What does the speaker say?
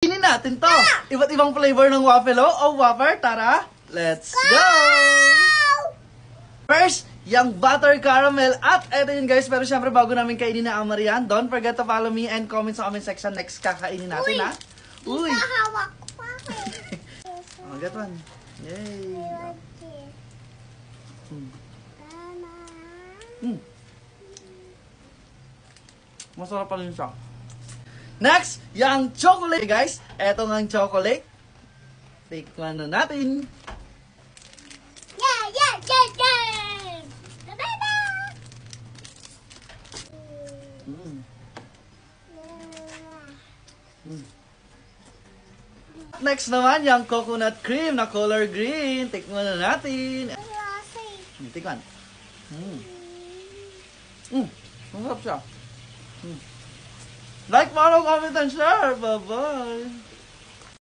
Kainin natin to. Iba't ibang flavor ng waffle o Whopper. Tara, let's go! First, yung butter caramel. At eto yun guys, pero syempre bago namin kainin na Amarian, don't forget to follow me and comment sa comment section. Next kakainin natin ha. Uy! Hawak pa. Oh, get one. Yay! Masarap pa rin siya. Next, yung chocolate guys. Eto nga ang chocolate. Tikman na natin. Yeah! Bye-bye! Next naman, yung coconut cream na color green. Tikman na natin. Tikman. Masarap siya. Like, follow, comment, and share. Bye-bye.